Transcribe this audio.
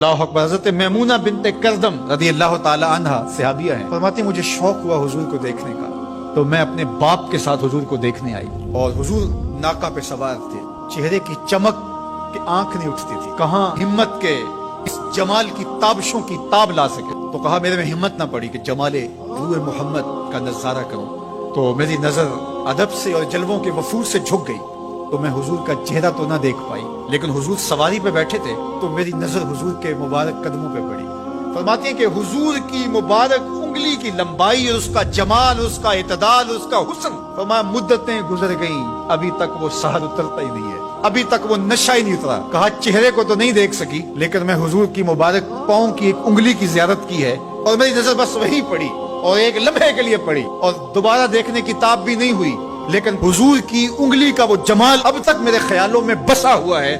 अल्लाहु अकबर। हज़रत मैमूना बिन्ते करदम रज़ियल्लाहु ताला अन्हा सहाबिया हैं, फरमाती मुझे शौक हुआ हुजूर को देखने का, तो मैं अपने बाप के साथ हुजूर को देखने आई और हुजूर नाका पे सवार थे। चेहरे की चमक की आंख नहीं उठती थी, कहाँ हिम्मत के इस जमाल की ताबशों की ताब ला सके। तो कहा मेरे में हिम्मत ना पड़ी कि जमाले रूह मोहम्मद का नजारा करूं, तो मेरी नजर अदब से और जलवों के वफूर से झुक गई, तो मैं हुजूर का चेहरा तो ना देख पाई, लेकिन हुजूर सवारी पे बैठे थे तो मेरी नजर हुजूर के मुबारक कदमों पे पड़ी। फरमाती है कि हुजूर की मुबारक उंगली की लंबाई और उसका जमाल, उसका इतदाल, उसका हुस्न, फरमाया मुद्दतें गुजर गईं, अभी तक वो सहर उतरता ही नहीं है, अभी तक वो नशा ही नहीं उतरा। कहा चेहरे को तो नहीं देख सकी, लेकिन मैं हुजूर की मुबारक पाँव की एक उंगली की ज़ियारत की है और मेरी नजर बस वही पड़ी और एक लम्हे के लिए पड़ी और दोबारा देखने की ताब भी नहीं हुई, लेकिन हुजूर की उंगली का वो जमाल अब तक मेरे ख्यालों में बसा हुआ है।